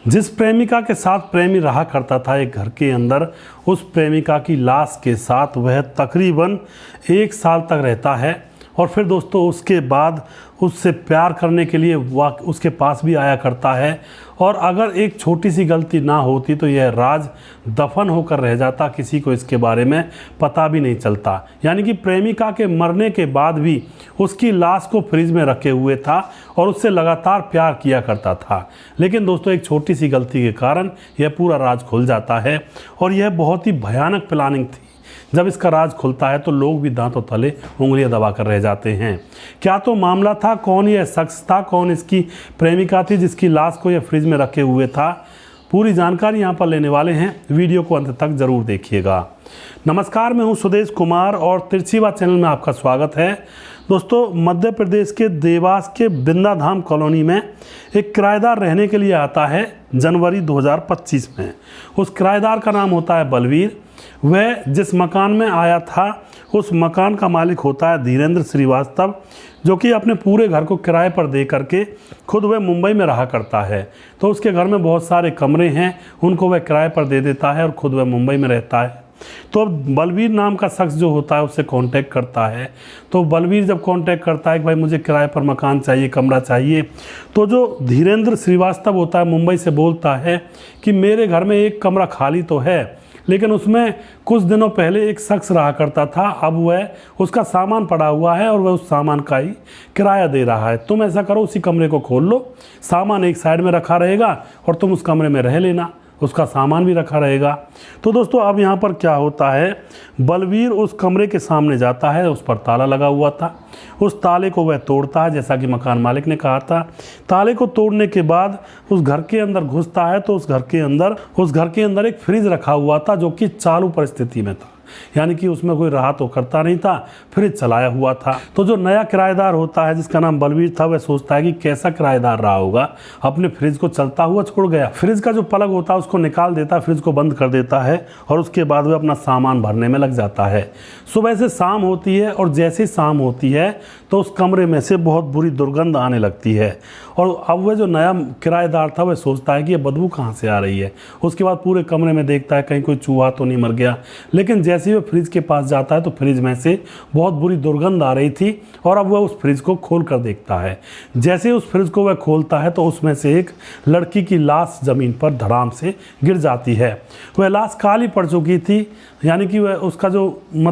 जिस प्रेमिका के साथ प्रेमी रहा करता था एक घर के अंदर, उस प्रेमिका की लाश के साथ वह तकरीबन 1 साल तक रहता है। और फिर दोस्तों उसके बाद उससे प्यार करने के लिए वह उसके पास भी आया करता है। और अगर एक छोटी सी गलती ना होती तो यह राज दफन होकर रह जाता, किसी को इसके बारे में पता भी नहीं चलता। यानी कि प्रेमिका के मरने के बाद भी उसकी लाश को फ्रिज में रखे हुए था और उससे लगातार प्यार किया करता था। लेकिन दोस्तों एक छोटी सी गलती के कारण यह पूरा राज खुल जाता है और यह बहुत ही भयानक प्लानिंग थी। जब इसका राज खुलता है तो लोग भी दांतों तले उंगलियां दबाकर रह जाते हैं। क्या तो मामला था, कौन यह शख्स था, कौन इसकी प्रेमिका थी जिसकी लाश को यह फ्रिज में रखे हुए था, पूरी जानकारी यहाँ पर लेने वाले हैं। वीडियो को अंत तक जरूर देखिएगा। नमस्कार, मैं हूँ सुदेश कुमार और तिरछीवा चैनल में आपका स्वागत है। दोस्तों मध्य प्रदेश के देवास के बिंदाधाम कॉलोनी में एक किराएदार रहने के लिए आता है जनवरी 2025 में। उस किराएदार का नाम होता है बलवीर। वह जिस मकान में आया था उस मकान का मालिक होता है धीरेन्द्र श्रीवास्तव, जो कि अपने पूरे घर को किराए पर दे करके खुद वह मुंबई में रहा करता है। तो उसके घर में बहुत सारे कमरे हैं, उनको वह किराए पर दे देता है और ख़ुद वह मुंबई में रहता है। तो अब बलवीर नाम का शख्स जो होता है उससे कांटेक्ट करता है। तो बलवीर जब कांटेक्ट करता है कि भाई मुझे किराए पर मकान चाहिए, कमरा चाहिए, तो जो धीरेन्द्र श्रीवास्तव होता है मुंबई से बोलता है कि मेरे घर में एक कमरा खाली तो है, लेकिन उसमें कुछ दिनों पहले एक शख्स रहा करता था, अब वह उसका सामान पड़ा हुआ है और वह उस सामान का ही किराया दे रहा है। तुम ऐसा करो, उसी कमरे को खोल लो, सामान एक साइड में रखा रहेगा और तुम उस कमरे में रह लेना, उसका सामान भी रखा रहेगा। तो दोस्तों अब यहाँ पर क्या होता है, बलवीर उस कमरे के सामने जाता है, उस पर ताला लगा हुआ था। उस ताले को वह तोड़ता है जैसा कि मकान मालिक ने कहा था। ताले को तोड़ने के बाद उस घर के अंदर घुसता है तो उस घर के अंदर एक फ्रिज रखा हुआ था जो कि चालू परिस्थिति में था, यानी कि उसमें कोई रहा तो करता नहीं था, फ्रिज चलाया हुआ था। तो जो नया किराएदार होता है जिसका नाम बलवीर था, वह सोचता है कि कैसा किराएदार रहा होगा, अपने फ्रिज को चलता हुआ छोड़ गया। फ्रिज का जो प्लग होता है उसको निकाल देता है, फ्रिज को बंद कर देता है और उसके बाद वह अपना सामान भरने में लग जाता है। सुबह से शाम होती है और जैसे ही शाम होती है तो उस कमरे में से बहुत बुरी दुर्गंध आने लगती है। और अब वह जो नया किराएदार था वह सोचता है कि ये बदबू कहाँ से आ रही है। उसके बाद पूरे कमरे में देखता है कहीं कोई चूहा तो नहीं मर गया, लेकिन जैसे ही वह फ्रिज के पास जाता है तो फ्रिज में से बहुत बुरी दुर्गंध आ रही थी और अब वह उस फ्रिज को खोल कर देखता है। जैसे ही उस फ्रिज को वह खोलता है तो उसमें से एक लड़की की लाश ज़मीन पर धड़ाम से गिर जाती है। वह लाश काली पड़ चुकी थी, यानी कि वह उसका जो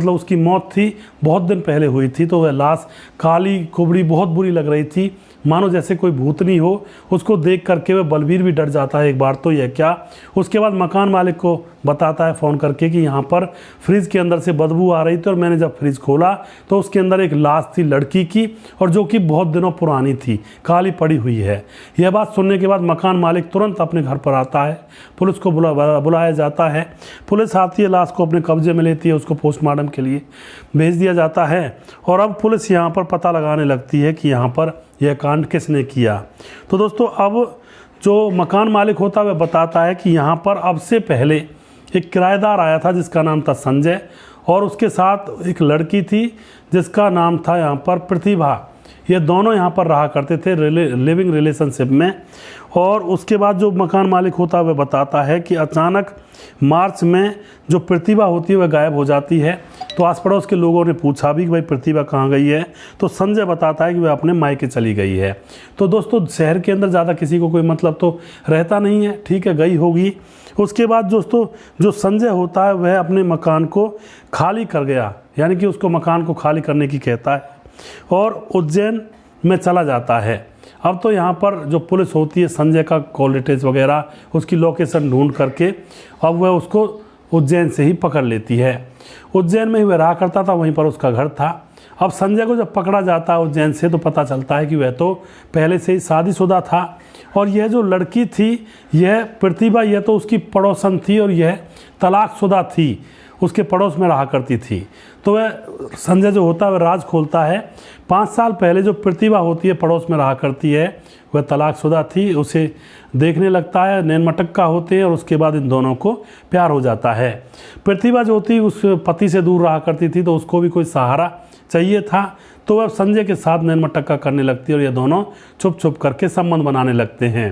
उसकी मौत थी बहुत दिन पहले हुई थी। तो वह लाश काली कुबड़ी बहुत बुरी लग रही थी, मानो जैसे कोई भूतनी हो। उसको देख करके वह बलवीर भी डर जाता है, एक बार तो यह क्या। उसके बाद मकान मालिक को बताता है फ़ोन करके कि यहाँ पर फ्रिज के अंदर से बदबू आ रही थी और मैंने जब फ्रिज खोला तो उसके अंदर एक लाश थी लड़की की और जो कि बहुत दिनों पुरानी थी, काली पड़ी हुई है। यह बात सुनने के बाद मकान मालिक तुरंत अपने घर पर आता है। पुलिस को बुलाया जाता है। पुलिस आती है, लाश को अपने कब्जे में लेती है, उसको पोस्टमार्टम के लिए भेज दिया जाता है। और अब पुलिस यहाँ पर पता लगाने लगती है कि यहाँ पर यह कांड किसने किया। तो दोस्तों अब जो मकान मालिक होता है वह बताता है कि यहाँ पर अब से पहले एक किराएदार आया था जिसका नाम था संजय और उसके साथ एक लड़की थी जिसका नाम था यहाँ पर प्रतिभा। ये दोनों यहाँ पर रहा करते थे लिविंग रिलेशनशिप में। और उसके बाद जो मकान मालिक होता है वह बताता है कि अचानक मार्च में जो प्रतिभा होती है वह गायब हो जाती है। तो आस पड़ोस के लोगों ने पूछा भी कि भाई प्रतिभा कहाँ गई है, तो संजय बताता है कि वह अपने मायके चली गई है। तो दोस्तों शहर के अंदर ज़्यादा किसी को कोई मतलब तो रहता नहीं है, ठीक है, गई होगी। उसके बाद दोस्तों जो संजय होता है वह अपने मकान को खाली कर गया, यानी कि उसको मकान को खाली करने की कहता है और उज्जैन में चला जाता है। अब तो यहाँ पर जो पुलिस होती है संजय का कॉल डिटेल्स वगैरह उसकी लोकेशन ढूंढ करके अब वह उसको उज्जैन से ही पकड़ लेती है। उज्जैन में ही वह रहा करता था, वहीं पर उसका घर था। अब संजय को जब पकड़ा जाता है उज्जैन से तो पता चलता है कि वह तो पहले से ही शादीशुदा था और यह जो लड़की थी यह प्रतिभा, यह तो उसकी पड़ोसन थी और यह तलाकशुदा थी, उसके पड़ोस में रहा करती थी। तो वह संजय जो होता है वह राज खोलता है। 5 साल पहले जो प्रतिभा होती है पड़ोस में रहा करती है वह तलाकशुदा थी, उसे देखने लगता है, नैन मटक्का होते हैं और उसके बाद इन दोनों को प्यार हो जाता है। प्रतिभा जो थी उस पति से दूर रहा करती थी तो उसको भी कोई सहारा चाहिए था, तो वह संजय के साथ नैन मटक्का करने लगती है और ये दोनों छुप छुप करके संबंध बनाने लगते हैं।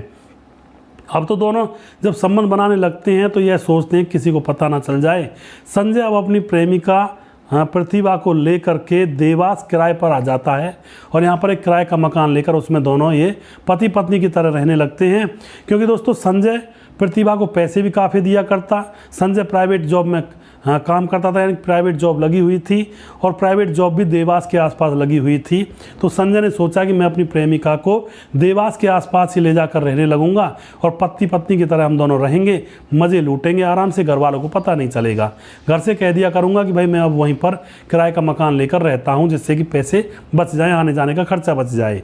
अब तो दोनों जब संबंध बनाने लगते हैं तो यह सोचते हैं किसी को पता ना चल जाए। संजय अब अपनी प्रेमिका प्रतिभा को लेकर के देवास किराए पर आ जाता है और यहाँ पर एक किराए का मकान लेकर उसमें दोनों ये पति पत्नी की तरह रहने लगते हैं। क्योंकि दोस्तों संजय प्रतिभा को पैसे भी काफ़ी दिया करता। संजय प्राइवेट जॉब में काम करता था, यानी प्राइवेट जॉब लगी हुई थी और प्राइवेट जॉब भी देवास के आसपास लगी हुई थी। तो संजय ने सोचा कि मैं अपनी प्रेमिका को देवास के आसपास ही ले जाकर रहने लगूंगा और पति पत्नी की तरह हम दोनों रहेंगे, मज़े लूटेंगे आराम से, घर वालों को पता नहीं चलेगा। घर से कह दिया करूंगा कि भाई मैं अब वहीं पर किराए का मकान लेकर रहता हूँ, जिससे कि पैसे बच जाएँ, आने जाने का खर्चा बच जाए।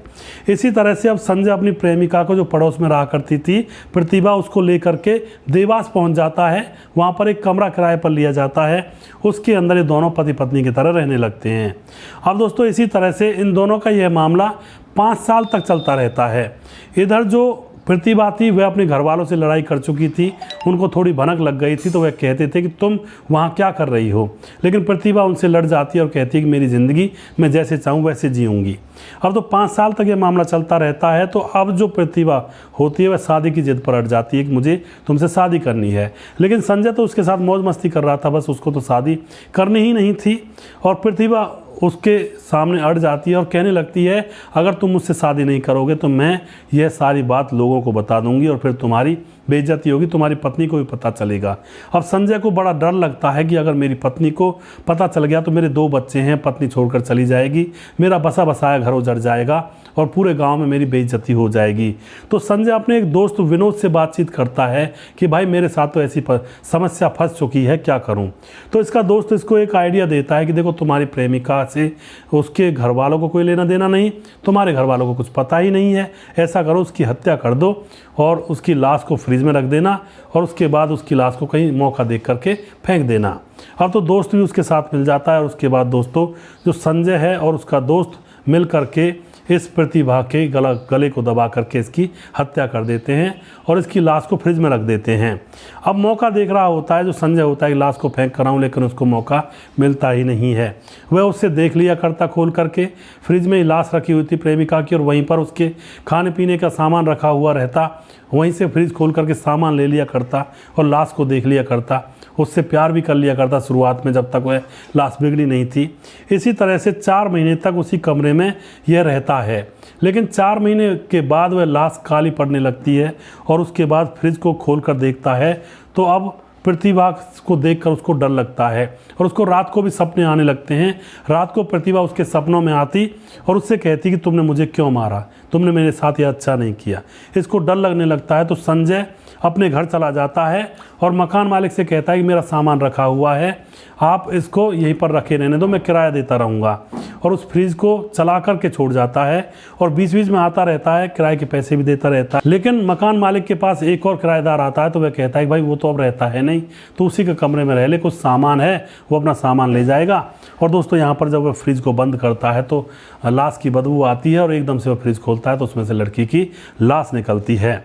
इसी तरह से अब संजय अपनी प्रेमिका को जो पड़ोस में रहा करती थी प्रतिभा, उसको लेकर के देवास पहुँच जाता है। वहाँ पर एक कमरा किराए पर लिया जाता है, उसके अंदर ये दोनों पति पत्नी की तरह रहने लगते हैं। अब दोस्तों इसी तरह से इन दोनों का यह मामला 5 साल तक चलता रहता है। इधर जो प्रतिभा थी वह अपने घर वालों से लड़ाई कर चुकी थी, उनको थोड़ी भनक लग गई थी, तो वह कहते थे कि तुम वहाँ क्या कर रही हो। लेकिन प्रतिभा उनसे लड़ जाती है और कहती है कि मेरी ज़िंदगी मैं जैसे चाहूँ वैसे जीऊँगी। अब तो 5 साल तक ये मामला चलता रहता है। तो अब जो प्रतिभा होती है वह शादी की जिद पर अड़ जाती है कि मुझे तुमसे शादी करनी है। लेकिन संजय तो उसके साथ मौज मस्ती कर रहा था, बस उसको तो शादी करनी ही नहीं थी। और प्रतिभा उसके सामने अड़ जाती है और कहने लगती है अगर तुम मुझसे शादी नहीं करोगे तो मैं यह सारी बात लोगों को बता दूंगी और फिर तुम्हारी बेइज्जती होगी, तुम्हारी पत्नी को भी पता चलेगा। अब संजय को बड़ा डर लगता है कि अगर मेरी पत्नी को पता चल गया तो मेरे 2 बच्चे हैं, पत्नी छोड़कर चली जाएगी, मेरा बसा बसाया घर उजड़ जाएगा और पूरे गांव में मेरी बेइज्जती हो जाएगी। तो संजय अपने एक दोस्त विनोद से बातचीत करता है कि भाई मेरे साथ तो ऐसी समस्या फंस चुकी है, क्या करूं। तो इसका दोस्त इसको एक आइडिया देता है कि देखो तुम्हारी प्रेमिका से उसके घर वालों को कोई लेना देना नहीं, तुम्हारे घर वालों को कुछ पता ही नहीं है, ऐसा करो उसकी हत्या कर दो और उसकी लाश को फ्रिज में रख देना और उसके बाद उसकी लाश को कहीं मौका देख करके फेंक देना। अब तो दोस्त भी उसके साथ मिल जाता है और उसके बाद दोस्तों जो संजय है और उसका दोस्त मिल करके इस प्रतिभा के गले को दबा करके इसकी हत्या कर देते हैं और इसकी लाश को फ्रिज में रख देते हैं। अब मौका देख रहा होता है जो संजय होता है कि लाश को फेंक कर आऊँ, लेकिन उसको मौका मिलता ही नहीं है। वह उससे देख लिया करता खोल करके, फ्रिज में ही लाश रखी हुई थी प्रेमिका की और वहीं पर उसके खाने पीने का सामान रखा हुआ रहता, वहीं से फ्रिज खोल करके सामान ले लिया करता और लाश को देख लिया करता, उससे प्यार भी कर लिया करता शुरुआत में जब तक वह लाश बिगड़ी नहीं थी। इसी तरह से 4 महीने तक उसी कमरे में यह रहता है। लेकिन 4 महीने के बाद वह लाश काली पड़ने लगती है और उसके बाद फ्रिज को खोल कर देखता है तो अब प्रतिभा को देखकर उसको डर लगता है और उसको रात को भी सपने आने लगते हैं। रात को प्रतिभा उसके सपनों में आती और उससे कहती कि तुमने मुझे क्यों मारा, तुमने मेरे साथ यह अच्छा नहीं किया। इसको डर लगने लगता है तो संजय अपने घर चला जाता है और मकान मालिक से कहता है कि मेरा सामान रखा हुआ है, आप इसको यहीं पर रखे रहने दो, मैं किराया देता रहूँगा। और उस फ्रिज को चला करके छोड़ जाता है और बीच बीच में आता रहता है, किराए के पैसे भी देता रहता है। लेकिन मकान मालिक के पास एक और किराएदार आता है तो वह कहता है कि भाई वो तो अब रहता है नहीं, तो उसी के कमरे में रह ले, कुछ सामान है वो अपना सामान ले जाएगा। और दोस्तों यहाँ पर जब वह फ्रिज को बंद करता है तो लाश की बदबू आती है और एकदम से वह फ्रिज खोलता है तो उसमें से लड़की की लाश निकलती है।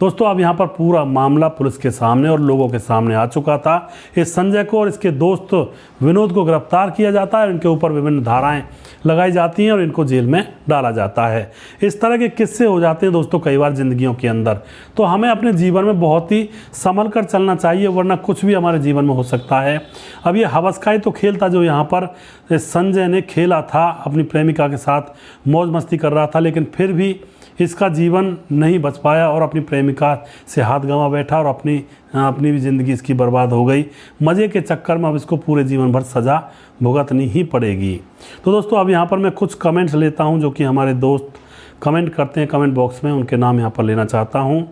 दोस्तों अब यहाँ पर पूरा मामला पुलिस के सामने और लोगों के सामने आ चुका था। इस संजय को और इसके दोस्त विनोद को गिरफ्तार किया जाता है, इनके ऊपर विभिन्न धाराएं लगाई जाती हैं और इनको जेल में डाला जाता है। इस तरह के किस्से हो जाते हैं दोस्तों कई बार ज़िंदगियों के अंदर, तो हमें अपने जीवन में बहुत ही संभल कर चलना चाहिए, वरना कुछ भी हमारे जीवन में हो सकता है। अब ये हवस का ही तो खेल था जो यहाँ पर संजय ने खेला था, अपनी प्रेमिका के साथ मौज मस्ती कर रहा था, लेकिन फिर भी इसका जीवन नहीं बच पाया और अपनी प्रेमिका से हाथ गंवा बैठा और अपनी भी ज़िंदगी इसकी बर्बाद हो गई। मज़े के चक्कर में अब इसको पूरे जीवन भर सज़ा भुगतनी ही पड़ेगी। तो दोस्तों अब यहाँ पर मैं कुछ कमेंट्स लेता हूँ जो कि हमारे दोस्त कमेंट करते हैं कमेंट बॉक्स में, उनके नाम यहाँ पर लेना चाहता हूँ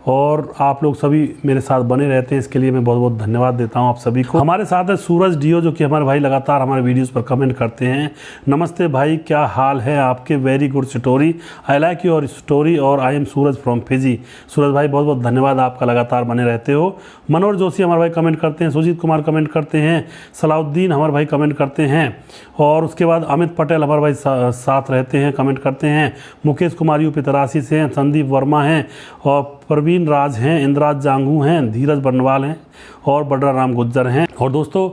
और आप लोग सभी मेरे साथ बने रहते हैं, इसके लिए मैं बहुत बहुत धन्यवाद देता हूं आप सभी को। हमारे साथ है सूरज डीओ जो कि हमारे भाई लगातार हमारे वीडियोस पर कमेंट करते हैं। नमस्ते भाई, क्या हाल है आपके, very good story, I like your story और I am Suraj from Fiji. Suraj भाई बहुत बहुत धन्यवाद, आपका लगातार बने रहते हो। मनोज जोशी हमारे भाई कमेंट करते हैं, सुजीत कुमार कमेंट करते हैं, सलाउद्दीन हमारे भाई कमेंट करते हैं और उसके बाद अमित पटेल हमारे भाई साथ रहते हैं, कमेंट करते हैं। मुकेश कुमार यूपी तरासी से हैं, संदीप वर्मा हैं और प्रवीण राज हैं, इंद्राज जांगू हैं, धीरज बरनवाल हैं और बडरा राम गुज्जर हैं। और दोस्तों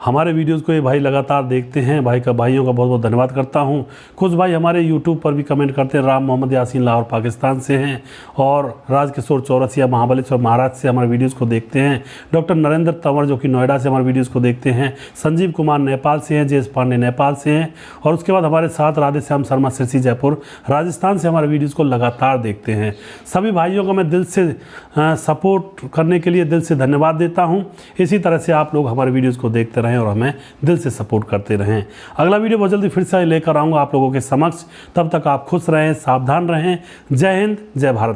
हमारे वीडियोस को ये भाई लगातार देखते हैं। भाइयों का बहुत बहुत धन्यवाद करता हूँ। कुछ भाई हमारे यूट्यूब पर भी कमेंट करते हैं। राम मोहम्मद यासीन लाहौर पाकिस्तान से हैं और राजकिशोर चौरसिया महाबलेश्वर महाराज से हमारे वीडियोस को देखते हैं। डॉक्टर नरेंद्र तंवर जो कि नोएडा से हमारे वीडियोस को देखते हैं। संजीव कुमार नेपाल से हैं। जयेश पांडे नेपाल से हैं। और उसके बाद हमारे साथ राधेश्याम शर्मा सिरसी जयपुर राजस्थान से हमारे वीडियोज़ को लगातार देखते हैं। सभी भाइयों को मैं दिल से सपोर्ट करने के लिए दिल से धन्यवाद देता हूं। इसी तरह से आप लोग हमारे वीडियोज़ को देखते रहें और हमें दिल से सपोर्ट करते रहें। अगला वीडियो बहुत जल्दी फिर से लेकर आऊँगा आप लोगों के समक्ष। तब तक आप खुश रहें, सावधान रहें। जय हिंद, जय भारत।